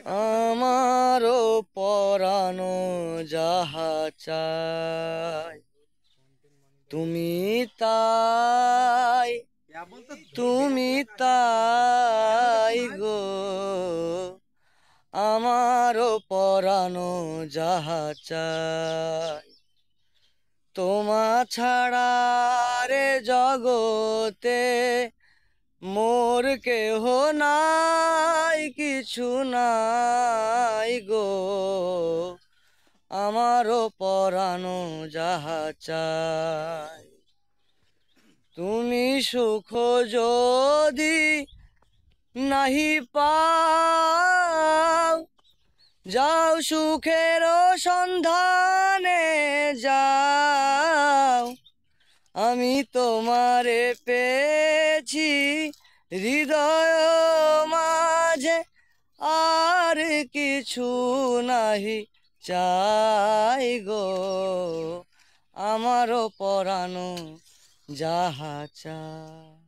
আমারও পরানো যাহা চাই তুমি তাই, তুমি তাই গো। আমারও পরানো যাহা চাই তোমা ছাড়া রে জগতে মোর কেহ নাই, কিছু নাই গো। আমারও পরানো যাহা চাই তুমি সুখ যদি নাহি পাও, যাও সুখের সন্ধানে যাও। আমি তোমারে পেয়েছি হৃদয় মাঝে, আর কিছু নাহি চাই গো। আমারও পরানো যাহা চাই।